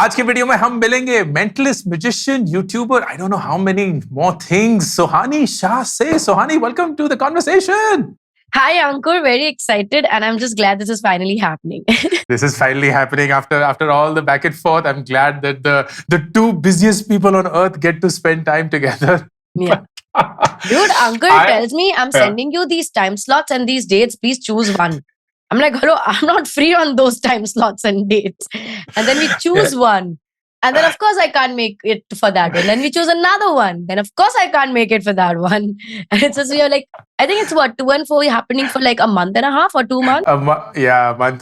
आज के वीडियो में हम मिलेंगे mentalist, magician, YouTuber, I don't know how many more things. Suhani Shah say, Suhani, welcome to the conversation. Hi, Ankur. Very excited, and I'm just glad this is finally happening. This is finally happening after all the back and forth. I'm glad that the two busiest people on earth get to spend time together. Yeah. Dude, Ankur tells me I'm sending you these time slots and these dates. Please choose one. I'm like, hello, I'm not free on those time slots and dates. And then we choose one. And then, of course, I can't make it for that one. Then we choose another one. Then, of course, I can't make it for that one. And it's just, you're like, I think it's what, 2 and 4 happening for like a month and a half or 2 months? A month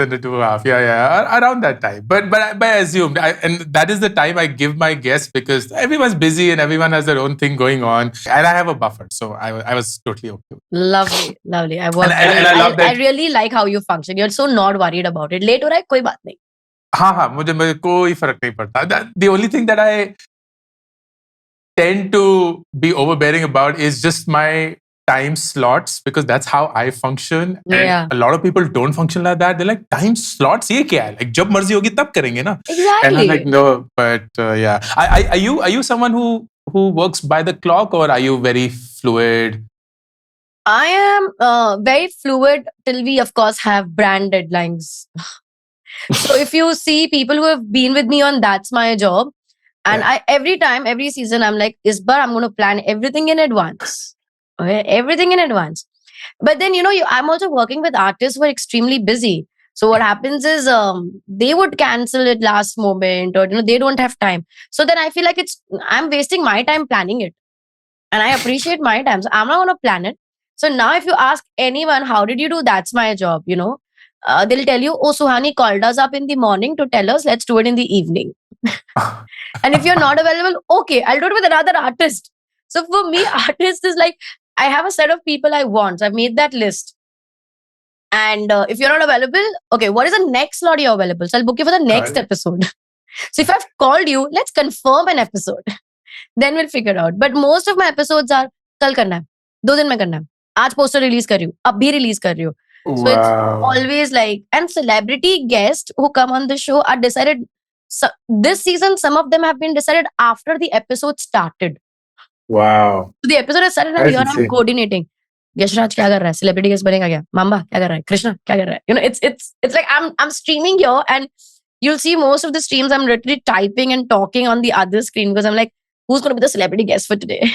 and 2.5. Yeah. Around that time. But I assumed, and that is the time I give my guests because everyone's busy and everyone has their own thing going on. And I have a buffer. So I was totally okay. Lovely. I love that. I really like how you function. You're so not worried about it. Late हो रहा है, कोई बात नहीं. हाँ, मुझे कोई फर्क नहीं पड़ता. The only thing that I tend to be overbearing about is just my time slots because that's how I function. Yeah. And a lot of people don't function like that. They're like, time slots, ये क्या है? Like, जब मर्जी होगी तब करेंगे ना. Exactly. And I'm like, no, but yeah. Are you someone who works by the clock or are you very fluid? I am very fluid till we, of course, have brand deadlines. So if you see people who have been with me on That's My Job, and every season, I'm like, this bar, I'm going to plan everything in advance. Okay, everything in advance. But then, I'm also working with artists who are extremely busy. So what happens is they would cancel it last moment or, they don't have time. So then I feel like I'm wasting my time planning it. And I appreciate my time. So I'm not going to plan it. So now if you ask anyone, how did you do That's My Job, they'll tell you, oh, Suhani called us up in the morning to tell us, let's do it in the evening. And if you're not available, okay, I'll do it with another artist. So for me, artist is like, I have a set of people I want. So I've made that list. And if you're not available, okay, what is the next slot you're available? So I'll book you for the next episode. So if I've called you, let's confirm an episode. Then we'll figure out. But most of my episodes are, kal karna hai, 2 दिन में करना है. आज poster release कर रही हूँ, अब भी release कर रही हूँ. So it's always like, and celebrity guests who come on the show are decided. So this season, some of them have been decided after the episode started. Wow. So the episode has started and I'm coordinating. Yashraj क्या कर रहा है? Celebrity guest बनेगा क्या? Mamba क्या कर रहा है? Krishna क्या कर रहा है? It's like I'm streaming here and you'll see most of the streams I'm literally typing and talking on the other screen because I'm like, who's going to be the celebrity guest for today?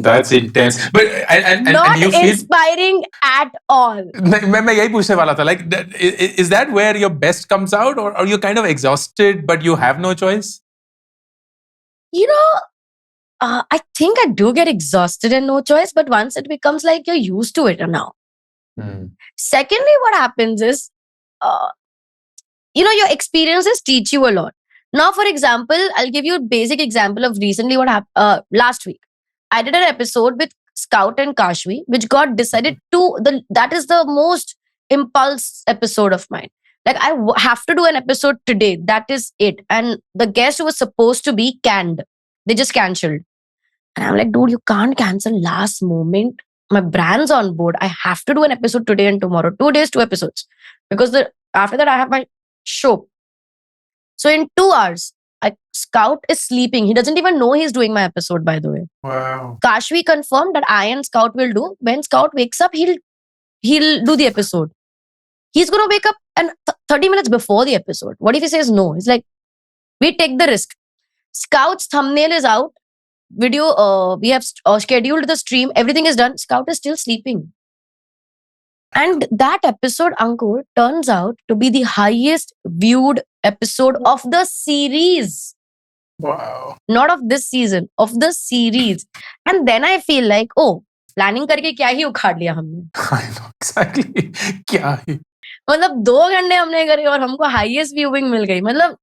That's intense. But and not you feel inspiring at all. मैं यही पूछने वाला था. Like, is that where your best comes out, or you're kind of exhausted, but you have no choice? I think I do get exhausted and no choice, but once it becomes like you're used to it now. Secondly, what happens is, your experiences teach you a lot. Now, for example, I'll give you a basic example of recently what happened last week. I did an episode with Scout and Kashvi, which got decided that is the most impulse episode of mine. Like, I have to do an episode today. That is it. And the guest who was supposed to be canned. They just cancelled. And I'm like, dude, you can't cancel last moment. My brand's on board. I have to do an episode today and tomorrow. 2 days, 2 episodes. Because after that, I have my show. So in 2 hours, Scout is sleeping. He doesn't even know he's doing my episode, by the way. Wow. Kashvi confirmed that I and Scout will do. When Scout wakes up, he'll do the episode. He's going to wake up and 30 minutes before the episode. What if he says no? He's like, we take the risk. Scout's thumbnail is out. Video, we have scheduled the stream. Everything is done. Scout is still sleeping. And that episode, Ankur, turns out to be the highest viewed episode of the series. Wow. Not of this season, of the series. And then I feel like, oh, planning करके क्या ही उखाड़ लिया हमने. I know exactly. क्या ही. मतलब 2 घंटे हमने करे और हमको highest viewing मिल गई. मतलब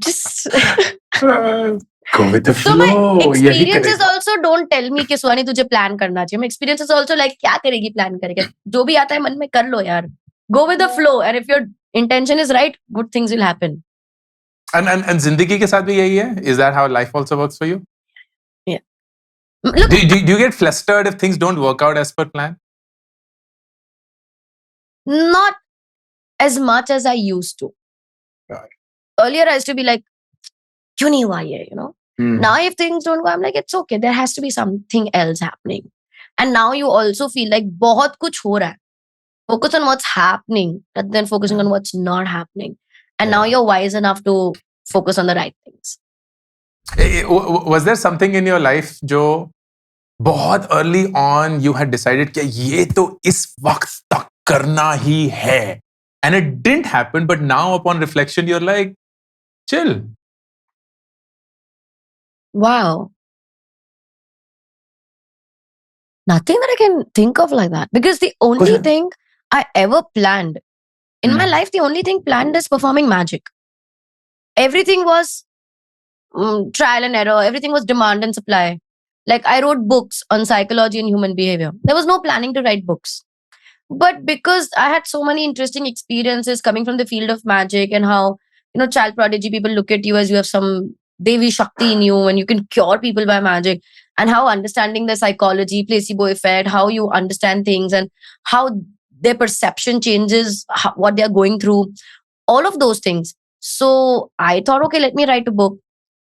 just go with the flow. So my experiences also don't tell me कि सुहानी तुझे plan करना चाहिए. My experiences also like क्या करेगी plan करके. जो भी आता है मन में कर लो यार. Go with the flow. And if your intention is right, good things will happen. And जिंदगी के साथ भी यही है? Is that how life also works for you? Yeah. Look, do you get flustered if things don't work out as per plan? Not as much as I used to. Right. Earlier, I used to be like, "क्यों नहीं हुआ ये?" Now, if things don't go, I'm like, it's okay. There has to be something else happening. And now you also feel like बहुत कुछ हो रहा है. Focus on what's happening rather than focusing on what's not happening. And now you're wise enough to focus on the right things. Was there something in your life जो बहुत early on you had decided कि ये तो इस वक्त तक करना ही है, and it didn't happen, but now upon reflection you're like, chill. Wow. Nothing that I can think of like that. Because the only thing I ever planned in my life, the only thing planned is performing magic. Everything was trial and error. Everything was demand and supply. Like I wrote books on psychology and human behavior. There was no planning to write books. But because I had so many interesting experiences coming from the field of magic and how, child prodigy people look at you as you have some Devi Shakti in you and you can cure people by magic, and how understanding the psychology, placebo effect, how you understand things and how their perception changes, what they're going through, all of those things. So I thought, okay, let me write a book.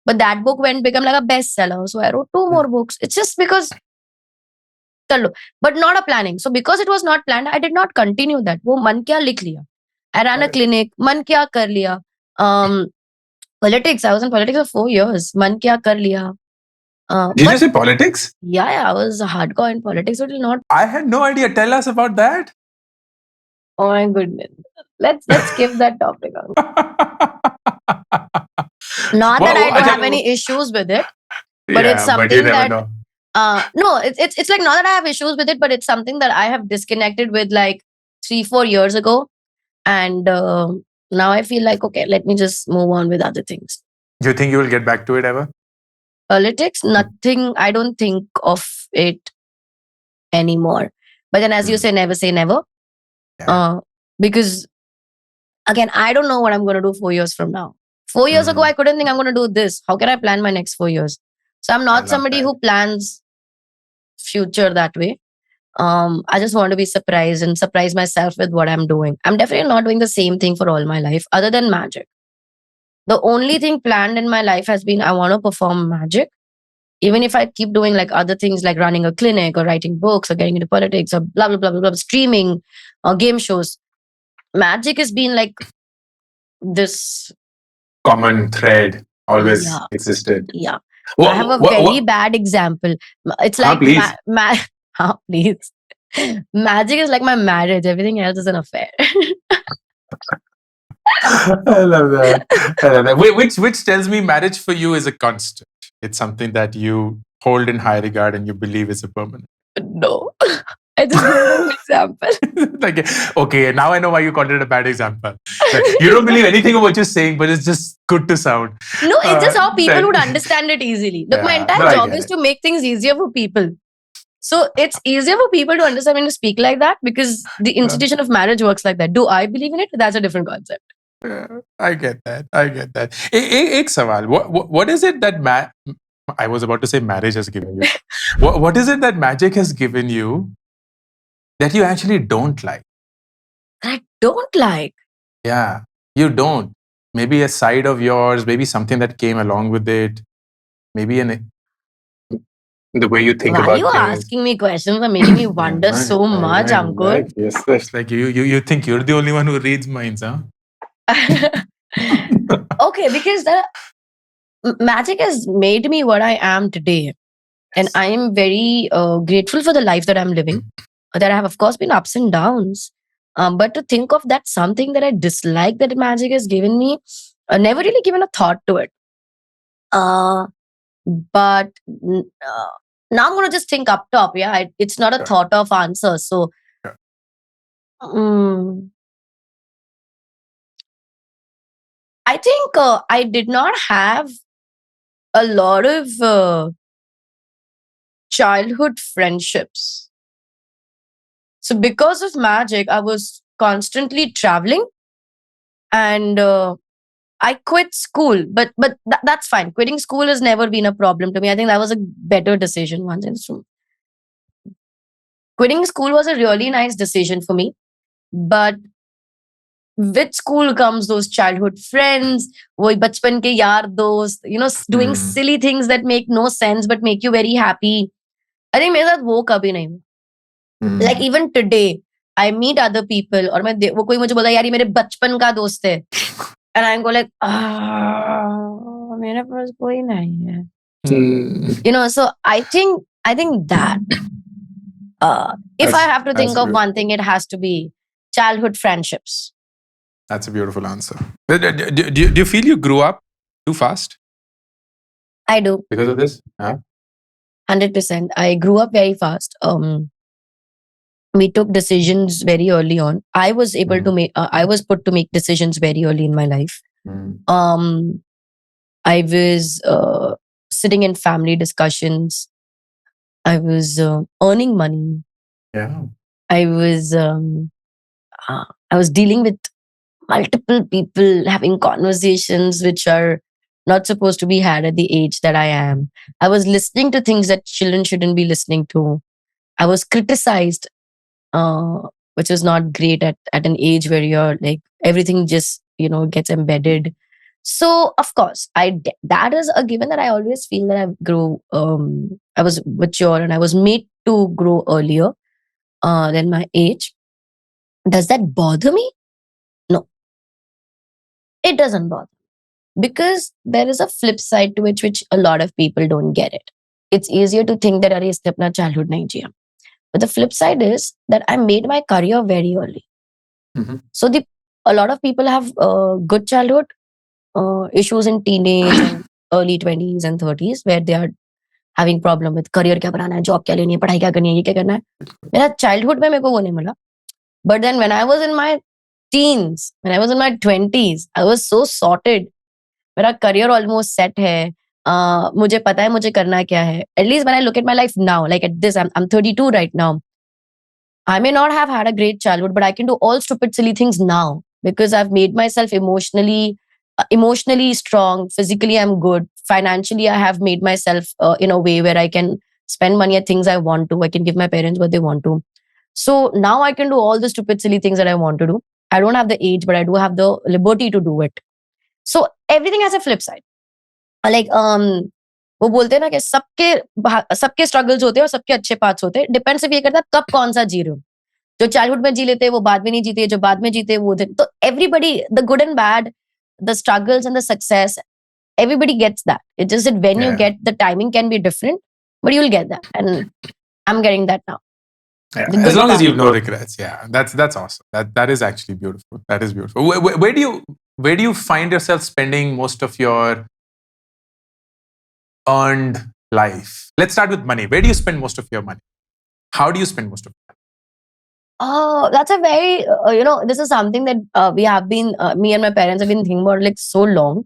But that book went become like a bestseller. So I wrote two more books. It's just because but not a planning. So because it was not planned, I did not continue that. वो मन क्या लिख लिया. I ran a clinic. मन क्या कर लिया. Politics. I was in politics for 4 years. मन क्या कर लिया. Did you say politics? Yeah, I was hardcore in politics. It will not. I had no idea. Tell us about that. Oh my goodness. Let's skip that topic. Not that I don't have any issues with it, but it's something that. No, it's like not that I have issues with it, but it's something that I have disconnected with like 3-4 years ago, and now I feel like okay, let me just move on with other things. Do you think you will get back to it ever? Politics, nothing. I don't think of it anymore. But then, as you say never. Because again, I don't know what I'm going to do 4 years from now. 4 years ago, I couldn't think I'm going to do this. How can I plan my next 4 years? So I'm not somebody who plans future that way. I just want to be surprised and surprise myself with what I'm doing. I'm definitely not doing the same thing for all my life other than magic. The only thing planned in my life has been I want to perform magic. Even if I keep doing like other things like running a clinic or writing books or getting into politics or blah, blah, blah, blah, blah, streaming or game shows, magic has been like this common thread always existed. Yeah. I have a very bad example. It's like, please. Please. Magic is like my marriage. Everything else is an affair. I love that. Which tells me marriage for you is a constant. It's something that you hold in high regard and you believe is a permanent. No. I just gave an example. Like, okay, now I know why you called it a bad example. Like, you don't believe anything of what you're saying, but it's just good to sound. No, it's just how people would understand it easily. Look, my entire job is to make things easier for people. So it's easier for people to understand when you speak like that because the institution of marriage works like that. Do I believe in it? That's a different concept. I get that. Ek sawal. What is it that I was about to say marriage has given you. What is it that magic has given you that you actually don't like? I don't like? Yeah, you don't. Maybe a side of yours, maybe something that came along with it, maybe the way you think about things. Why are you asking me questions that are making me wonder so much, Ankur? Yes, it's like you think you're the only one who reads minds, huh? Okay, because magic has made me what I am today. And I am very grateful for the life that I'm living. There have, of course, been ups and downs. But to think of that something that I dislike that magic has given me, never really given a thought to it. But now I'm going to just think up top. Yeah, it's not a thought of answer. So, I think I did not have a lot of childhood friendships. So because of magic, I was constantly traveling and I quit school, but that's fine. Quitting school has never been a problem to me. I think that was a better decision once. Quitting school was a really nice decision for me, but with school comes those childhood friends, वही बचपन के यार दोस्त, doing silly things that make no sense but make you very happy. I think मेरे साथ वो कभी नहीं हुआ. Like even today, I meet other people और वो कोई मुझे बोला यार ये मेरे बचपन का दोस्त है, and I go like मेरे पास कोई नहीं है. So I think that if I have to think of one thing, it has to be childhood friendships. That's a beautiful answer. Do you feel you grew up too fast? I do. Because of this? 100%. I grew up very fast. We took decisions very early on. I was able to make. I was put to make decisions very early in my life. I was sitting in family discussions. I was earning money. Yeah. I was dealing with multiple people, having conversations which are not supposed to be had at the age that I am. I was listening to things that children shouldn't be listening to. I was criticized, which is not great at an age where you're like everything just gets embedded. So of course, that is a given that I always feel that I was mature and I was made to grow earlier than my age. Does that bother me? No, it doesn't bother me because there is a flip side to it which a lot of people don't get it. It's easier to think that अरे इसने अपना childhood नहीं जिया. But the flip side is that I made my career very early. So a lot of people have good childhood issues in teenage and early 20s and 30s where they are having problem with career क्या बनाना है, job क्या लेनी है, पढ़ाई क्या करनी है, ये क्या करना है. मेरा childhood में मेरे को वो नहीं मिला. But then when I was in my teens, when I was in my 20s, I was so sorted. मेरा career almost set है. मुझे पता है मुझे करना क्या है. At least when I look at my life now, like at this, I'm 32 right now. I may not have had a great childhood, but I can do all stupid, silly things now because I've made myself emotionally strong. Physically, I'm good. Financially, I have made myself in a way where I can spend money at things I want to. I can give my parents what they want to. So now I can do all the stupid, silly things that I want to do. I don't have the age, but I do have the liberty to do it. So everything has a flip side. Like वो बोलते हैं ना कि सबके struggles होते हैं और सबके अच्छे पार्ट्स होते हैं. डिपेंड सिर्फ ये करता है कब कौन सा जी रहे हो. जो चाइल्डहुड में जी लेते हैं वो बाद में नहीं जीते, जो बाद में जीते वो तो everybody the good and bad, the struggles and the success, everybody gets that. It's just that when you get the timing can be different, but you'll get that, and I'm getting that now. Yeah. As long as you have no regrets, that's awesome. That is actually beautiful. That is beautiful. Where do you find yourself spending most of your earned life? Let's start with money. Where do you spend most of your money? How do you spend most of it? Oh, that's a very, this is something that we have been, me and my parents have been thinking about like so long.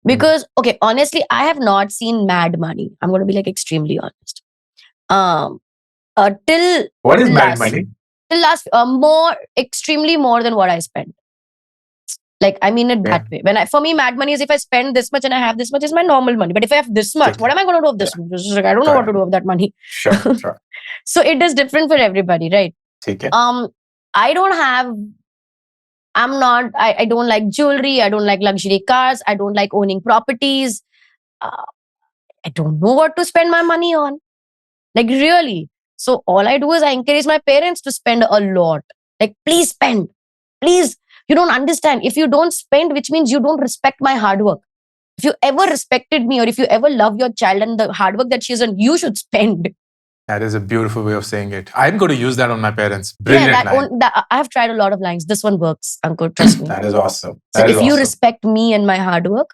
Because, okay, honestly, I have not seen mad money. I'm going to be like extremely honest. Till what is mad money? Till last, extremely more than what I spend. Like, I mean it that way. For me, mad money is if I spend this much and I have this much is my normal money. But if I have this much, what am I going to do with this much? Like, I don't know what to do with that money. Sure. So it is different for everybody, right? Okay. I don't like jewelry. I don't like luxury cars. I don't like owning properties. I don't know what to spend my money on. Like really. So all I do is I encourage my parents to spend a lot. Like, please spend. Please. You don't understand. If you don't spend, which means you don't respect my hard work. If you ever respected me or if you ever love your child and the hard work that she's done, you should spend. That is a beautiful way of saying it. I'm going to use that on my parents. Brilliant line. I have tried a lot of lines. This one works, Ankur. Trust me. That is awesome. So if you respect me and my hard work,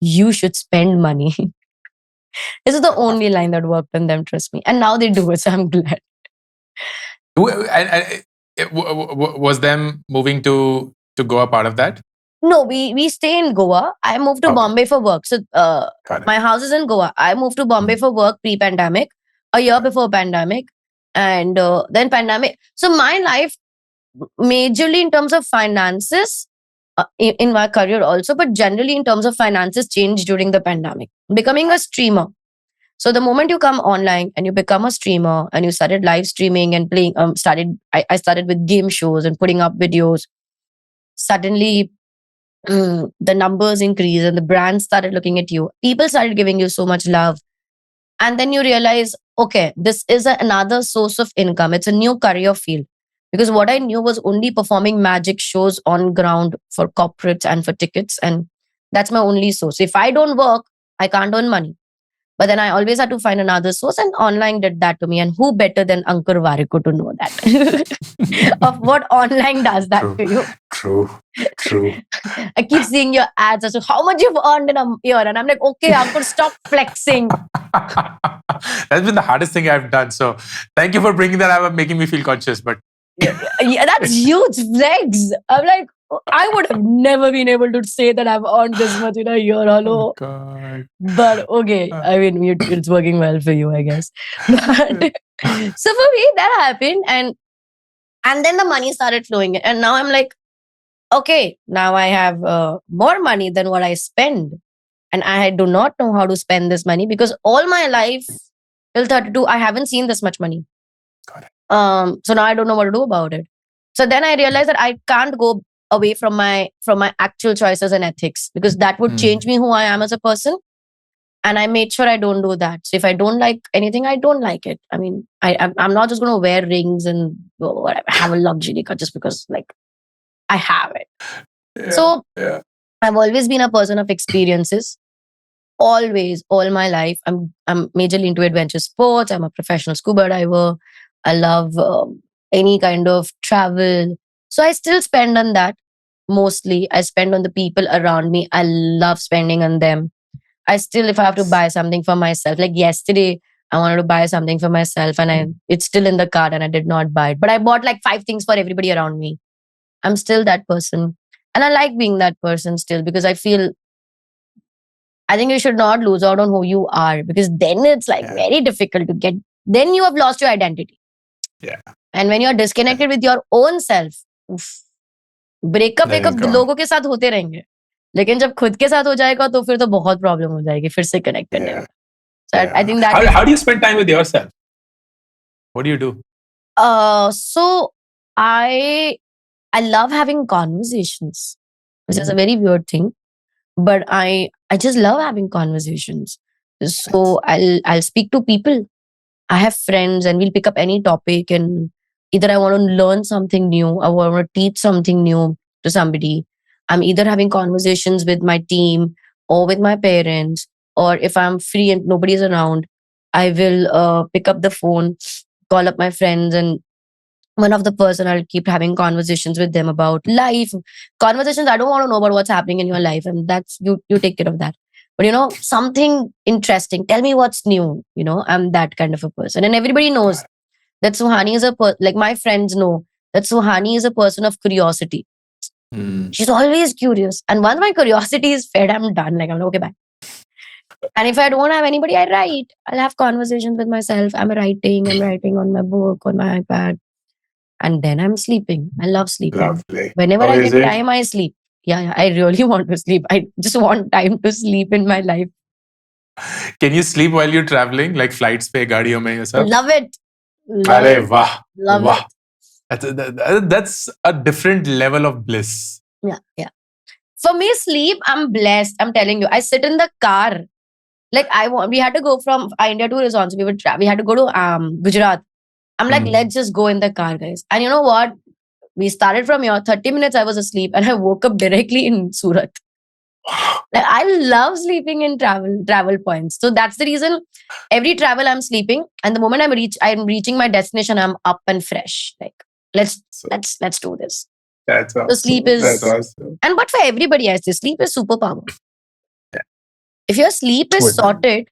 you should spend money. This is the only line that worked on them, trust me. And now they do it, so I'm glad. Was them moving to Goa part of that? No, we stay in Goa. I moved to Bombay for work. So my house is in Goa. I moved to Bombay for work pre-pandemic, a year before pandemic, and then pandemic. So my life, majorly in terms of finances, in my career also, but generally in terms of finances, changed during the pandemic. Becoming a streamer. So the moment you come online and you become a streamer and you started live streaming and playing, I started with game shows and putting up videos. suddenly the numbers increase and the brands started looking at you. People started giving you so much love. And then you realize, okay, this is another source of income. It's a new career field. Because what I knew was only performing magic shows on ground for corporates and for tickets. And that's my only source. If I don't work, I can't earn money. But then I always had to find another source, and online did that to me. And who better than Ankur Warikoo to know that of what online does that True, to you? true, true. I keep seeing your ads as to how much you've earned in a year, and I'm like, okay, Ankur, stop flexing. That's been the hardest thing I've done. So thank you for bringing that up and making me feel conscious. But Yeah, that's huge flex. I'm like, I would have never been able to say that I've earned this much in a year. oh Hello. God. But okay, I mean, it's working well for you, I guess. But so for me, that happened, and then the money started flowing in. And now I'm like, okay, now I have more money than what I spend. And I do not know how to spend this money because all my life till 32, I haven't seen this much money. Got it. So now I don't know what to do about it. So then I realized that I can't go away from my actual choices and ethics because that would change me who I am as a person. And I made sure I don't do that. So if I don't like anything, I don't like it. I mean, I'm not just going to wear rings and whatever, have a luxury car just because like I have it. Yeah, So yeah. I've always been a person of experiences. Always, all my life. I'm majorly into adventure sports. I'm a professional scuba diver. I love any kind of travel. So I still spend on that mostly. I spend on the people around me. I love spending on them. I still, if I have to buy something for myself, like yesterday, I wanted to buy something for myself and it's still in the cart and I did not buy it. But I bought like 5 things for everybody around me. I'm still that person. And I like being that person still because I think you should not lose out on who you are because then it's like very difficult to get. Then you have lost your identity. Yeah. And when you're disconnected with your own self, breakup wake up लोगों के साथ होते रहेंगे लेकिन जब खुद के साथ हो जाएगा तो फिर तो बहुत प्रॉब्लम हो जाएगी फिर से कनेक्ट करने में. So I think that how do you spend time with yourself? What do you do? So I love having conversations, which is a very weird thing, but I just love having conversations. So I'll speak to people. I have friends and we'll pick up any topic and either I want to learn something new or I want to teach something new to somebody. I'm either having conversations with my team or with my parents, or if I'm free and nobody's around, I will pick up the phone, call up my friends, and one of the person I'll keep having conversations with them about life. Conversations I don't want to know about what's happening in your life, and that's you take care of that. But something interesting. Tell me what's new. I'm that kind of a person, and everybody knows that Suhani is like my friends know that Suhani is a person of curiosity. She's always curious, and once my curiosity is fed, I'm done. Like I'm like, okay, bye. And if I don't have anybody, I write. I'll have conversations with myself. I'm writing on my book, on my iPad. And then I'm sleeping. I love sleeping. Lovely. Whenever I get time, I sleep. Yeah, I really want to sleep. I just want time to sleep in my life. Can you sleep while you're traveling, like flights pe gaadiyon mein yourself? Love it. Arey wah, Love wah. it. That's a different level of bliss. Yeah. For me, sleep, I'm blessed. I'm telling you. I sit in the car. Like we had to go from India to Rizon. So we had to go to Gujarat. I'm like, let's just go in the car, guys. And you know what? We started from here. 30 minutes I was asleep and I woke up directly in Surat. Like, I love sleeping in travel points. So that's the reason every travel I'm sleeping. And the moment I'm reaching my destination, I'm up and fresh. Like, let's do this. That's awesome. So sleep is That's awesome. But for everybody, I say sleep is superpower. Yeah. If your sleep is sorted,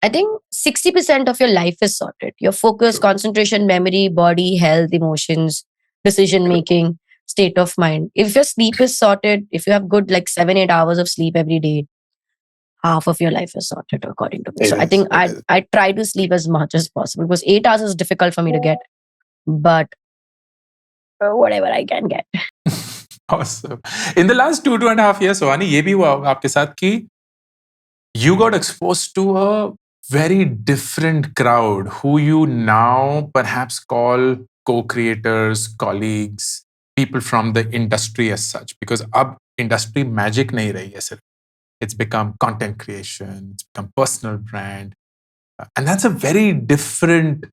I think 60% of your life is sorted. Your focus, concentration, memory, body, health, emotions, decision making, state of mind. If your sleep is sorted, if you have good like 7-8 hours of sleep every day, half of your life is sorted according to me. So I think I try to sleep as much as possible because 8 hours is difficult for me to get, but whatever I can get. Awesome. In the last 2.5 years, Suhani, ये भी हुआ आपके साथ कि you got exposed to a very different crowd who you now perhaps call co-creators, colleagues. people from the industry as such, because ab industry magic nahi rahi hai sirf. It's become content creation, it's become personal brand. And that's a very different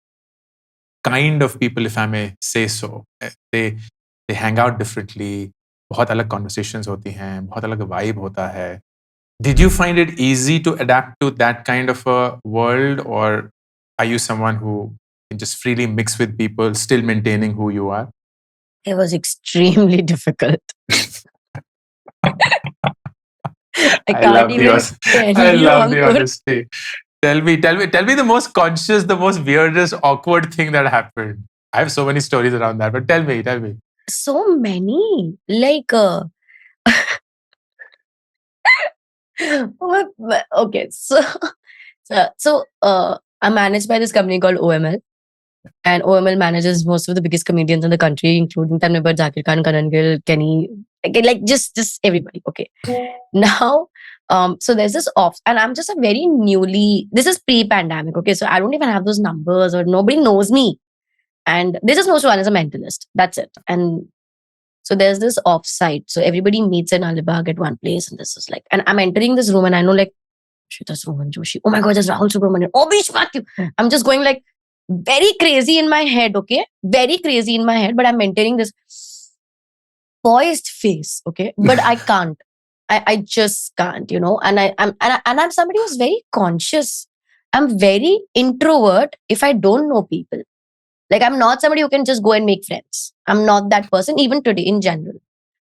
kind of people, if I may say so. They hang out differently. बहुत अलग conversations होती हैं, बहुत अलग vibe होता है. Did you find it easy to adapt to that kind of a world, or are you someone who can just freely mix with people, still maintaining who you are? It was extremely difficult. I can't love the even hon- tell I you, love the Ankur. honesty. Tell me the most conscious, the most weirdest, awkward thing that happened. I have so many stories around that, but tell me. So many. Like, okay, I'm managed by this company called OML, and OML manages most of the biggest comedians in the country, including Tanmay Zakir Khan, Karan Gill, Kenny, like just everybody. Okay, now, so there's this off, and I'm just a very newly. This is pre-pandemic. Okay, so I don't even have those numbers, or nobody knows me, and they just know Suhani as a mentalist. That's it, and so there's this offsite. So everybody meets in Alibag at one place, and this is like, and I'm entering this room, and I know like, shit, that's Rohan Joshi. Oh my god, that's Rahul Subramanian. Oh, Bish Matthew. I'm just going like very crazy in my head, okay? Very crazy in my head, but I'm maintaining this poised face, okay? But I can't. I just can't, you know. And I'm somebody who's very conscious. I'm very introvert if I don't know people. Like I'm not somebody who can just go and make friends. I'm not that person, even today in general.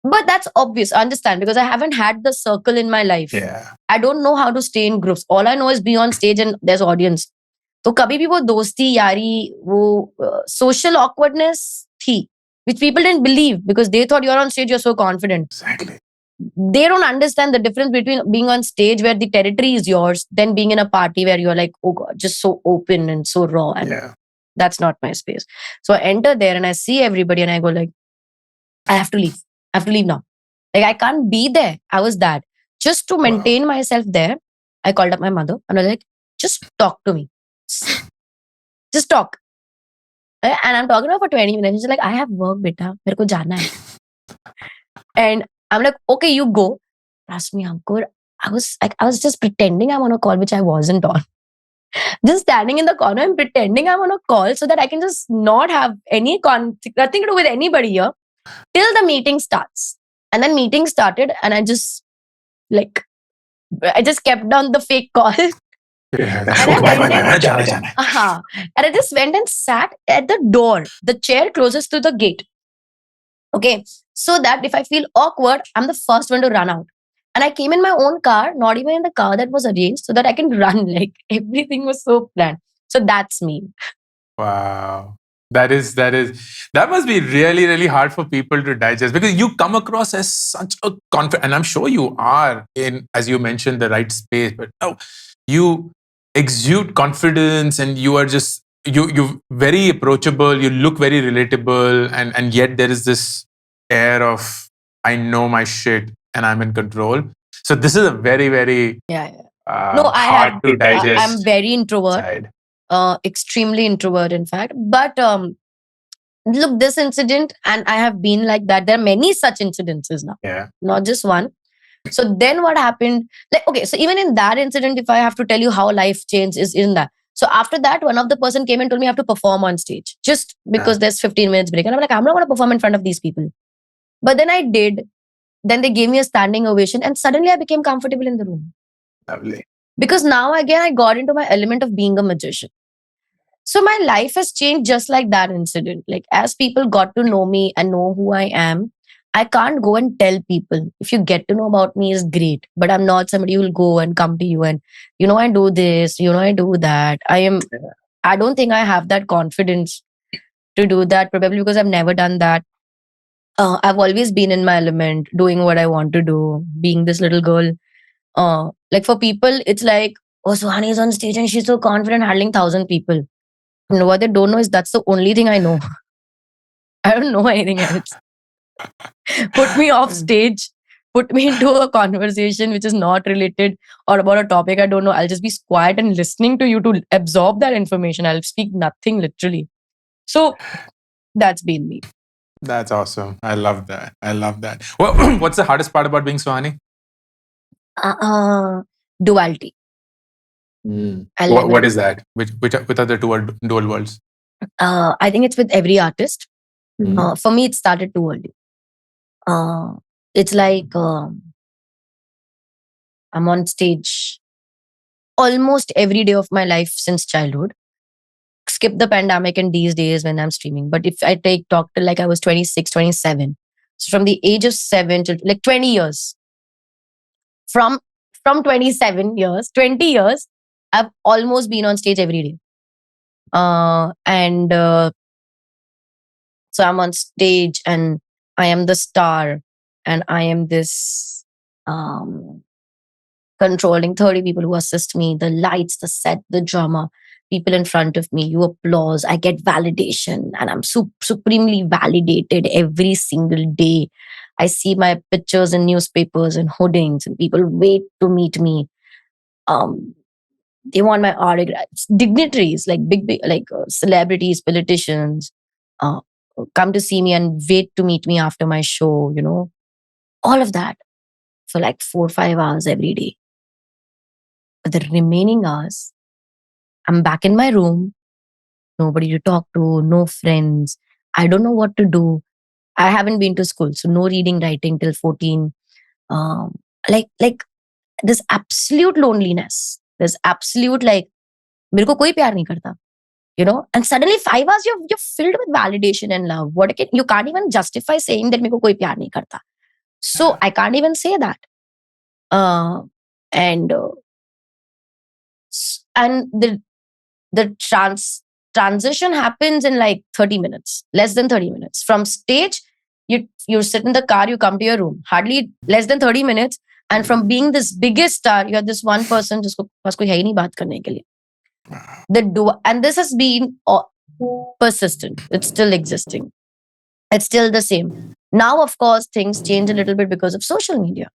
But that's obvious. I understand because I haven't had the circle in my life. Yeah. I don't know how to stay in groups. All I know is be on stage and there's audience. तो कभी भी वो दोस्ती यारी वो social awkwardness थी, which people didn't believe because they thought you're on stage, you're so confident. Exactly. They don't understand the difference between being on stage where the territory is yours, than being in a party where you're like, oh god, just so open and so raw, and that's not my space. So I enter there and I see everybody and I go like, I have to leave. I have to leave now. Like I can't be there. I was that. Just to maintain myself there, I called up my mother and I was like, just talk to me. Just talk. And I'm talking to her for 20 minutes. She's like, I have work, beta. मेरे को जाना है. And I'm like, okay, you go. Trust me, Ankur. I was just pretending I'm on a call which I wasn't on. Just standing in the corner and pretending I'm on a call so that I can just not have nothing to do with anybody here till the meeting starts. And then meeting started and I just kept down the fake call. And I just went and sat at the door, the chair closest to the gate. Okay. So that if I feel awkward, I'm the first one to run out. And I came in my own car, not even in the car that was arranged, so that I can run. Like everything was so planned. So that's me. Wow. That must be really, really hard for people to digest, because you come across as such a confident, and I'm sure you are in, as you mentioned, the right space, but no, you exude confidence and you are just, you very approachable, you look very relatable, and yet there is this air of, I know my shit and I'm in control. So this is a very, very hard to digest. I'm very introvert. Side. Extremely introvert, in fact. But look, this incident, and I have been like that. There are many such incidences now. Yeah. Not just one. So then what happened? Like, okay, so even in that incident, if I have to tell you how life changed is in that. So after that, one of the person came and told me I have to perform on stage just because there's 15 minutes break. And I'm like, I'm not going to perform in front of these people. But then I did. Then they gave me a standing ovation and suddenly I became comfortable in the room. Lovely. Because now again, I got into my element of being a magician. So my life has changed just like that incident. Like as people got to know me and know who I am, I can't go and tell people. If you get to know about me is great, but I'm not somebody who will go and come to you and, I do this, I do that. I don't think I have that confidence to do that, probably because I've never done that. I've always been in my element, doing what I want to do, being this little girl. Like for people, it's like, oh, Suhani is on stage and she's so confident handling 1,000 people. What they don't know is that's the only thing I know. I don't know anything else. Put me off stage, put me into a conversation which is not related or about a topic I don't know. I'll just be quiet and listening to you to absorb that information. I'll speak nothing literally. So that's been me. That's awesome. I love that. I love that. Well, what's the hardest part about being Suhani? Duality. What is that? Which are the dual worlds? I think it's with every artist. Mhm. For me, it started too early. It's like I'm on stage almost every day of my life since childhood. Skip the pandemic and these days when I'm streaming. But if I talk till like I was 26, 27. So from the age of 7 to like 20 years, from 27 years, 20 years, I've almost been on stage every day. And so I'm on stage and I am the star and I am this controlling 30 people who assist me, the lights, the set, the drama, people in front of me, you applause, I get validation, and I'm supremely validated every single day. I see my pictures in newspapers and hoardings, and people wait to meet me. They want my autographs. Dignitaries, like big like celebrities, politicians, uh, come to see me and wait to meet me after my show, all of that for like 4 or 5 hours every day. But the remaining hours, I'm back in my room, nobody to talk to, no friends. I don't know what to do. I haven't been to school, so no reading, writing till 14. Um, like this absolute loneliness. There's absolute like, मेरे को कोई प्यार नहीं करता, And suddenly 5 hours you're filled with validation and love. You can't even justify saying that मेरे को कोई प्यार नहीं करता. So I can't even say that. And the transition happens in like 30 minutes, less than 30 minutes. From stage, you sit in the car, you come to your room, hardly less than 30 minutes. And from being this biggest star, you're this one person जिसको पास कोई है ही नहीं बात करने के लिए. And this has been persistent. It's still existing. It's still the same. Now, of course, things change a little bit because of social media.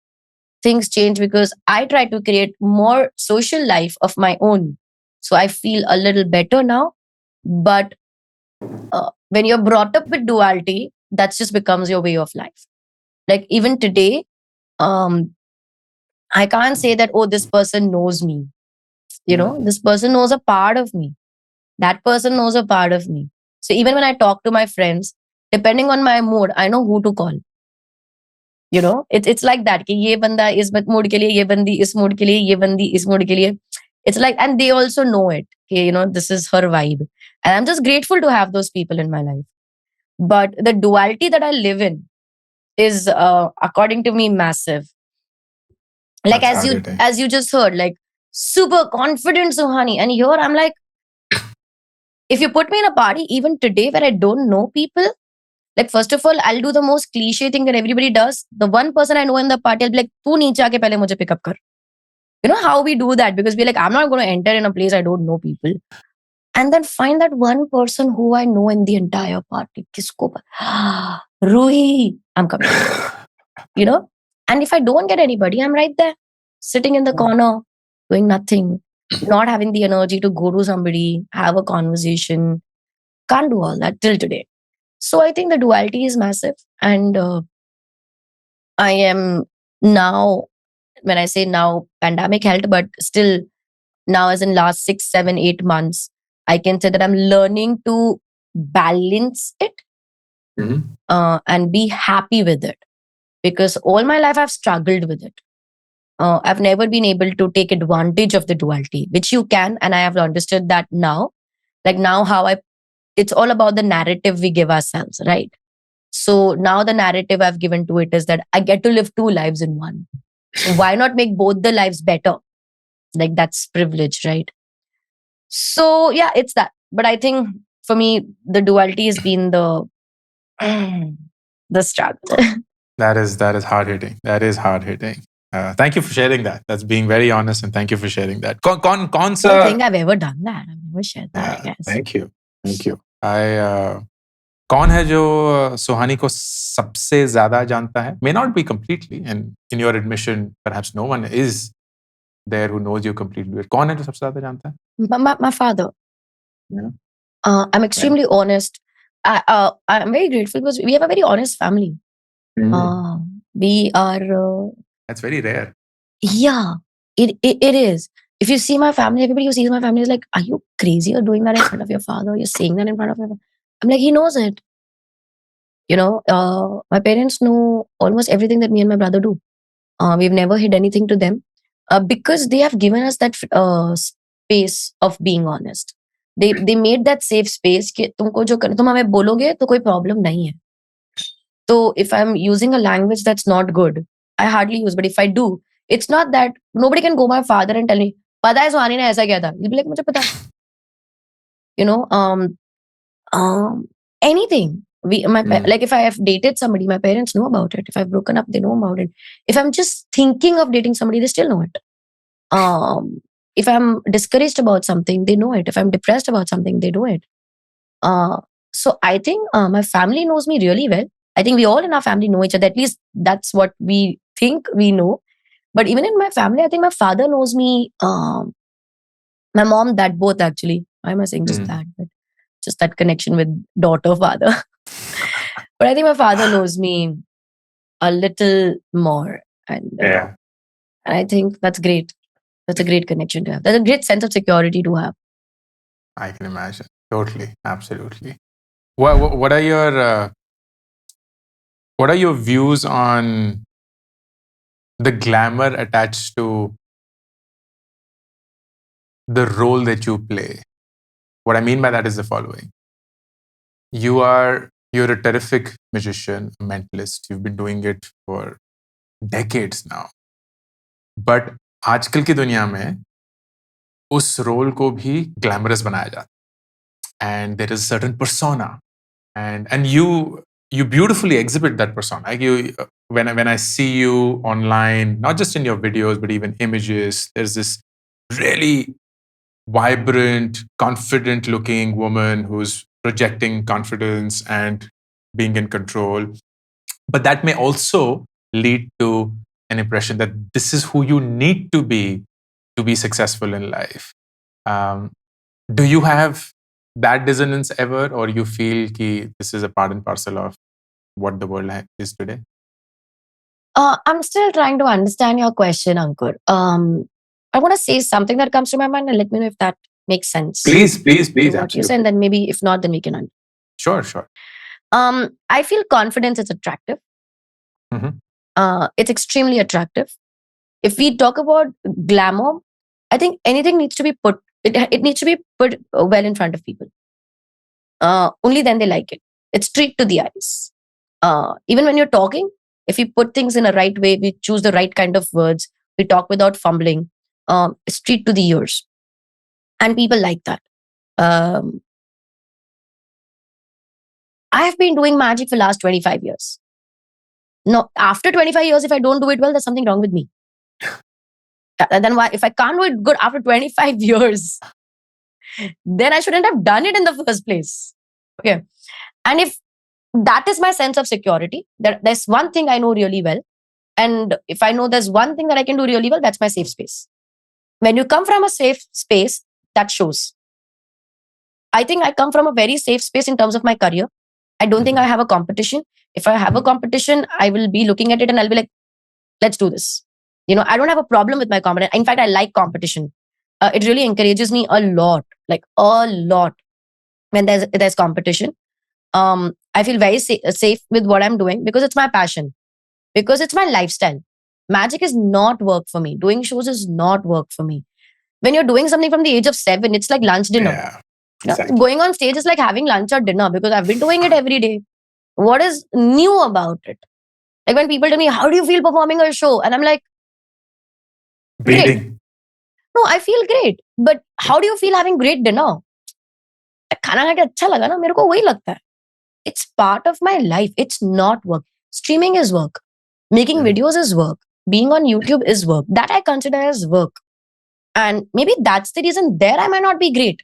Things change because I try to create more social life of my own. So I feel a little better now. But when you're brought up with duality, that just becomes your way of life. Like even today, I can't say that, oh, this person knows me. This person knows a part of me. That person knows a part of me. So even when I talk to my friends, depending on my mood, I know who to call. It's like that कि ये बंदा इस mood के लिए, ये बंदी इस mood के लिए, ये बंदी इस mood के लिए. It's like, and they also know it. This is her vibe. And I'm just grateful to have those people in my life. But the duality that I live in is, according to me, massive. Like as you just heard, like super confident Suhani. And here I'm like, if you put me in a party, even today where I don't know people, like first of all, I'll do the most cliche thing that everybody does. The one person I know in the party, I'll be like, "Tu niche aake pehle mujhe pick up kar." You know how we do that? Because we're like, I'm not going to enter in a place I don't know people. And then find that one person who I know in the entire party. Kisko? Ruhi, I'm coming. And if I don't get anybody, I'm right there, sitting in the corner, doing nothing, not having the energy to go to somebody, have a conversation. Can't do all that till today. So I think the duality is massive. And I am now, when I say now, pandemic helped, but still now, as in last 6, 7, 8 months, I can say that I'm learning to balance it and be happy with it. Because all my life I've struggled with it. I've never been able to take advantage of the duality, which you can. And I have understood that now. Like now, it's all about the narrative we give ourselves, right? So now the narrative I've given to it is that I get to live 2 lives in one. So why not make both the lives better? Like that's privilege, right? So yeah, it's that. But I think for me, the duality has been the struggle. That is hard hitting. That is hard hitting. Thank you for sharing that. That's being very honest, and thank you for sharing that. I don't think I've ever done that. I've never shared that, I guess. Thank you. कौन है जो सुहानी को सबसे ज्यादा जानता है? May not be completely, and in your admission, perhaps no one is there who knows you completely. But कौन है जो सबसे ज्यादा जानता है? My father. Yeah. I'm extremely honest. I'm very grateful because we have a very honest family. We are. That's very rare. Yeah, it is. If you see my family, everybody who sees my family is like, "Are you crazy? You're doing that in front of your father. You're saying that in front of your." I'm like, he knows it. My parents know almost everything that me and my brother do. We've never hid anything to them because they have given us that space of being honest. They made that safe space कि तुमको जो तुम हमें बोलोगे तो कोई problem नहीं है. So if I'm using a language that's not good, I hardly use. But if I do, it's not that nobody can go my father and tell me, पता है सुहानी ने ऐसा किया था. He'll be like, मुझे पता. You know, anything. Like if I have dated somebody, my parents know about it. If I've broken up, they know about it. If I'm just thinking of dating somebody, they still know it. If I'm discouraged about something, they know it. If I'm depressed about something, they know it. So I think my family knows me really well. I think we all in our family know each other. At least that's what we think we know. But even in my family, I think my father knows me. My mom, dad, both actually. Why am I saying just that? But just that connection with daughter, father. But I think my father knows me a little more. And I think that's great. That's a great connection to have. That's a great sense of security to have. I can imagine. Totally. Absolutely. What are your views on the glamour attached to the role that you play? What I mean by that is the following. You're a terrific magician, a mentalist. You've been doing it for decades now. But आजकल की दुनिया में उस role को भी glamorous बनाया जाता है. And there is a certain persona. And you beautifully exhibit that persona. Like when I see you online, not just in your videos, but even images, there's this really vibrant, confident looking woman who's projecting confidence and being in control. But that may also lead to an impression that this is who you need to be successful in life. Do you have that dissonance ever, or you feel that this is a part and parcel of what the world is today? I'm still trying to understand your question, Ankur. I want to say something that comes to my mind and let me know if that makes sense. Please. What you said, and then maybe if not, then we can. Sure. I feel confidence is attractive. It's extremely attractive. If we talk about glamour, I think anything needs to be put. It needs to be put well in front of people. Only then they like it. It's straight to the eyes. Even when you're talking, if we put things in a right way, we choose the right kind of words, we talk without fumbling, straight to the ears. And people like that. I have been doing magic for the last 25 years. No, after 25 years, if I don't do it well, there's something wrong with me. Then why, if I can't do it good after 25 years, then I shouldn't have done it in the first place. Okay. And if that is my sense of security, there's one thing I know really well. And if I know there's one thing that I can do really well, that's my safe space. When you come from a safe space, that shows. I think I come from a very safe space in terms of my career. I don't think I have a competition. If I have a competition, I will be looking at it and I'll be like, let's do this. I don't have a problem with my competition. In fact, I like competition. It really encourages me a lot, like a lot. When there's competition, I feel very safe with what I'm doing because it's my passion, because it's my lifestyle. Magic is not work for me. Doing shows is not work for me. When you're doing something from the age of 7, it's like lunch dinner. Yeah, exactly. Going on stage is like having lunch or dinner because I've been doing it every day. What is new about it? Like when people tell me, how do you feel performing a show? And I'm like, bleeding. No, I feel great. But how do you feel having great dinner? खाना खा के अच्छा लगा ना, मेरे को वही लगता है. It's part of my life. It's not work. Streaming is work. Making videos is work. Being on YouTube is work. That I consider as work. And maybe that's the reason there I might not be great.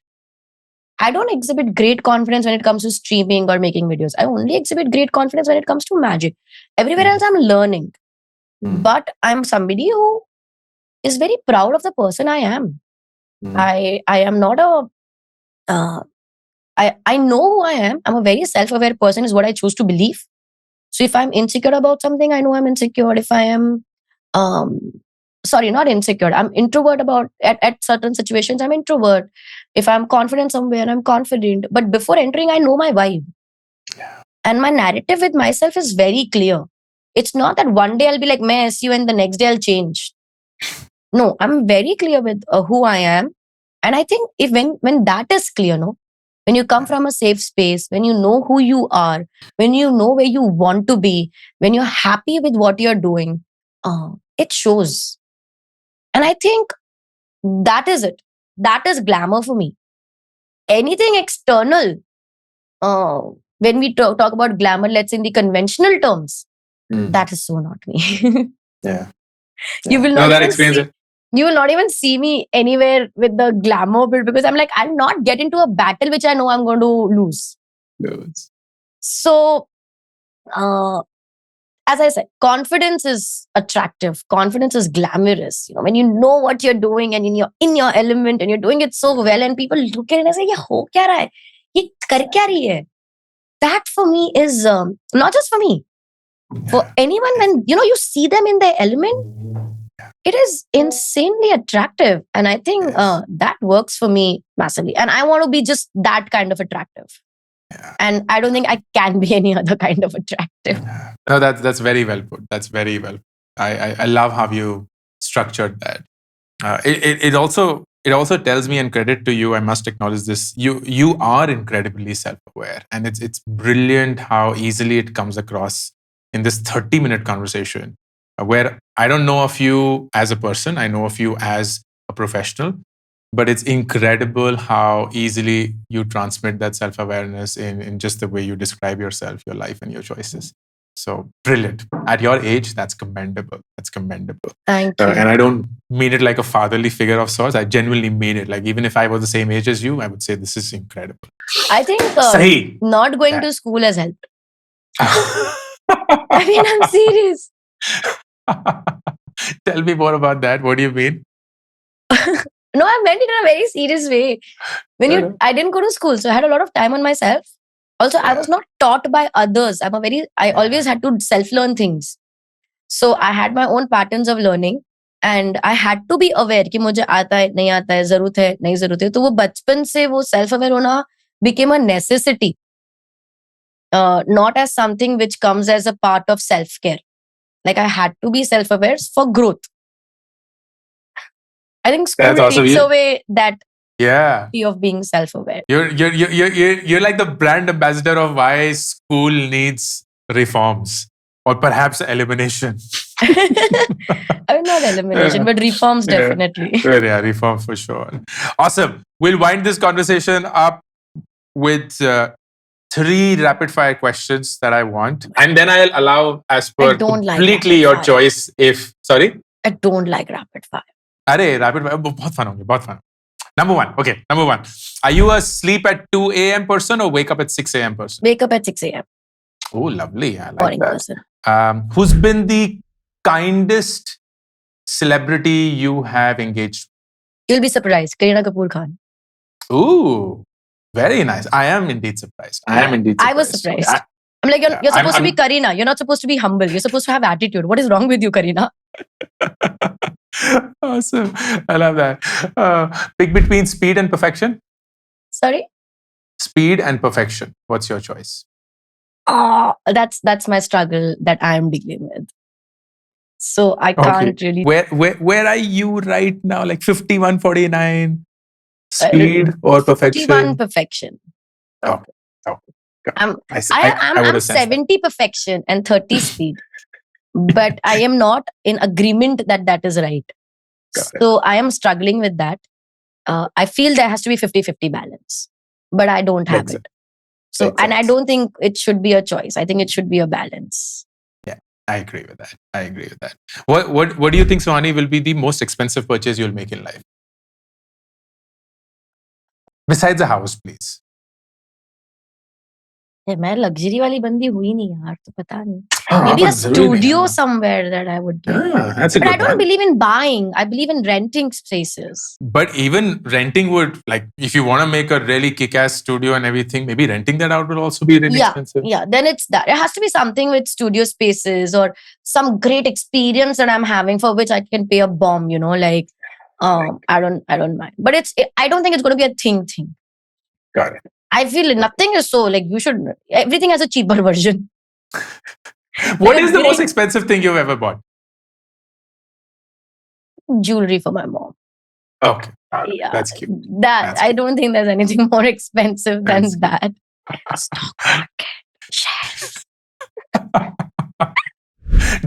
I don't exhibit great confidence when it comes to streaming or making videos. I only exhibit great confidence when it comes to magic. Everywhere else I'm learning. But I'm somebody who is very proud of the person I am. I am not a I know who I am. I'm a very self-aware person, is what I choose to believe. So if I'm insecure about something, I know I'm insecure. If I am, um, sorry, not insecure, I'm introvert about at certain situations, I'm introvert. If I'm confident somewhere, I'm confident. But before entering, I know my vibe. Yeah. And my narrative with myself is very clear. It's not that one day I'll be like, "Meh, you," and the next day I'll change. No, I'm very clear with who I am. And I think if when that is clear, no, when you come from a safe space, when you know who you are, when you know where you want to be, when you're happy with what you're doing, it shows. And I think that is it. That is glamour for me. Anything external, uh, when we talk about glamour, let's in the conventional terms, that is so not me. Yeah. You will No, not that even explains see it. you will not even see me anywhere with the glamour bit, because I'm like, I'll not get into a battle which I know I'm going to lose. Yes. So, uh, as I said, confidence is attractive. Confidence is glamorous. When you know what you're doing and in your element and you're doing it so well, and people look at it and say, "ये हो क्या रहा है? ये कर क्या रही है?" That for me is not just for me, for Yeah. anyone. When you see them in their element, it is insanely attractive. And I think Yes. that works for me massively. And I want to be just that kind of attractive. Yeah. And I don't think I can be any other kind of attractive. No, that's very well put. That's very well. I love how you structured that. It also tells me, and credit to you, I must acknowledge this. You are incredibly self-aware, and it's brilliant how easily it comes across in this 30-minute conversation, where I don't know of you as a person, I know of you as a professional, but it's incredible how easily you transmit that self-awareness in just the way you describe yourself, your life, and your choices. So brilliant. At your age, that's commendable. That's commendable. Thank you. And I don't mean it like a fatherly figure of sorts. I genuinely mean it. Like, even if I was the same age as you, I would say this is incredible. I think Sahi. not going Yeah. to school has helped. I mean, I'm serious. Tell me more about that. What do you mean? No, I meant it in a very serious way. I didn't go to school, so I had a lot of time on myself. Also, I was not taught by others. I always had to self-learn things. So I had my own patterns of learning, and I had to be aware कि मुझे आता है, नहीं आता है, जरूरत है, नहीं जरूरत है. तो वो बचपन से वो self-aware होना became a necessity, not as something which comes as a part of self-care. Like, I had to be self-aware for growth. I think school That's awesome. takes away that Yeah. of being self-aware. You're like the brand ambassador of why school needs reforms, or perhaps elimination. I mean, not elimination, but reforms definitely. Yeah, reforms for sure. Awesome. We'll wind this conversation up with 3 rapid fire questions that I want, and then I'll allow, as per don't like completely rapid your fire. choice. If sorry, I don't like rapid fire. अरे rapid fire बहुत fun होंगे, बहुत fun. Number one. Are you a sleep at 2 a.m. person or wake up at 6 a.m. person? Wake up at 6 a.m. Oh, lovely. I like Boring that. person. Who's been the kindest celebrity you have engaged? You'll be surprised. Kareena Kapoor Khan. Ooh, very nice. I am indeed surprised. I was surprised. I'm like, you're supposed to be Kareena. You're not supposed to be humble. You're supposed to have attitude. What is wrong with you, Kareena? Awesome. I love that. Pick between speed and perfection. Sorry? Speed and perfection. What's your choice? That's my struggle that I am dealing with. So I can't really. Where are you right now? Like 51-49? Speed or perfection? 51 perfection. Okay. I'm would have sensed 70 perfection and 30 speed. But I am not in agreement that is right. So I am struggling with that. I feel there has to be 50-50 balance, but I don't have it. So, and I don't think it should be a choice. I think it should be a balance. Yeah, I agree with that. What do you think, Suhani, will be the most expensive purchase you'll make in life? Besides a house, please. मैं luxury वाली बंदी हुई नहीं यार, तो पता नहीं. Maybe but a zaruri nahi studio hai. somewhere that I would get. Yeah, that's a But I good don't one. believe in buying. I believe in renting spaces. But even renting would, like, if you want to make a really kick-ass studio and everything, maybe renting that out will also be really expensive. Yeah. Then it's that. It has to be something with studio spaces or some great experience that I'm having for which I can pay a bomb, like I don't mind. But I don't think it's going to be a thing. Got it. I feel nothing is so like everything has a cheaper version. What is the most expensive thing you've ever bought? Jewelry for my mom. Okay. Yeah. That's cute. I don't think there's anything more expensive than that. Stock market. Shares.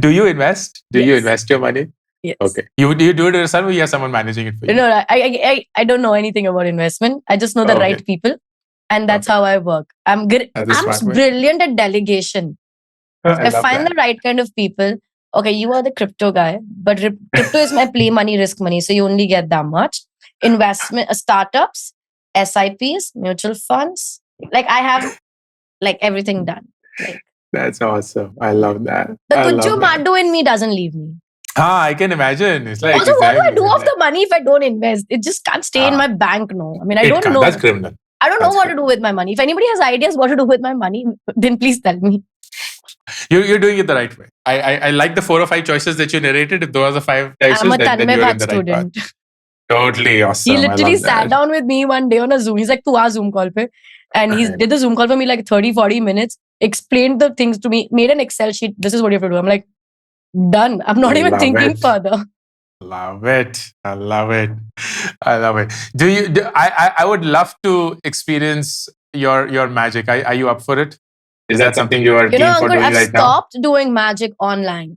Do you invest? Do you invest your money? Yes. Okay. You do it yourself, or you have someone managing it for you? No, I don't know anything about investment. I just know the right people. And that's how I work. I'm good. I'm brilliant at delegation. I find the right kind of people. Okay, you are the crypto guy, but crypto is my play money, risk money. So you only get that much. Investment, startups, SIPs, mutual funds. Like I have like everything done. Like, that's awesome. I love that. The Kuchu Madhu in me doesn't leave me. I can imagine. It's like, also, what do I do with the money if I don't invest? It just can't stay in my bank. No, I mean, I don't know. That's criminal. I don't know what to do with my money. If anybody has ideas what to do with my money, then please tell me. You're doing it the right way. I like the 4 or 5 choices that you narrated. If those are the 5 choices, I'm a then you're in the student. right path. Totally awesome. He literally sat down with me one day on a Zoom. He's like, tu aa Zoom call pe. And he did the Zoom call for me like 30, 40 minutes, explained the things to me, made an Excel sheet. This is what you have to do. I'm like, done. I'm not even thinking further. Love it. I love it. I would love to experience your magic. Are you up for it? Is that something you are keen for doing right now? I've stopped doing magic online.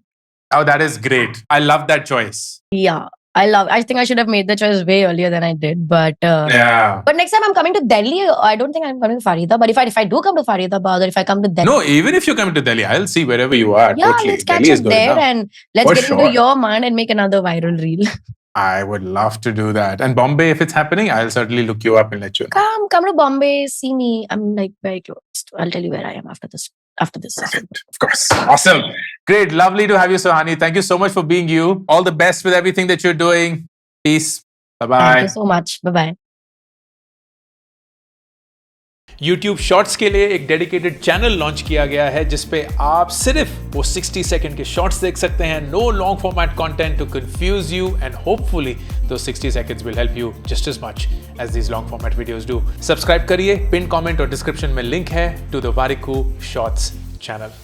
Oh, that is great. I love that choice. Yeah. I think I should have made the choice way earlier than I did. But yeah. But next time I'm coming to Delhi, I don't think I'm coming to Faridabad. But if I do come to Faridabad or if I come to Delhi. No, even if you come to Delhi, I'll see wherever you are. Yeah, totally. Let's catch up there and let's get into your mind and make another viral reel. I would love to do that. And Bombay, if it's happening, I'll certainly look you up and let you know. Come to Bombay, see me. I'm like very close. I'll tell you where I am after this. Perfect. Of course. Awesome. Great. Lovely to have you, Suhani. Thank you so much for being you. All the best with everything that you're doing. Peace. Bye-bye. Thank you so much. Bye-bye. YouTube Shorts के लिए एक dedicated channel launch किया गया है जिसपे आप सिर्फ वो 60 सेकंड के शॉर्ट्स देख सकते हैं. No long format content to confuse you and hopefully those 60 seconds will help you just as much as these long format videos do. Subscribe करिए. पिन कमेंट और डिस्क्रिप्शन में लिंक है to the Warikoo Shorts channel.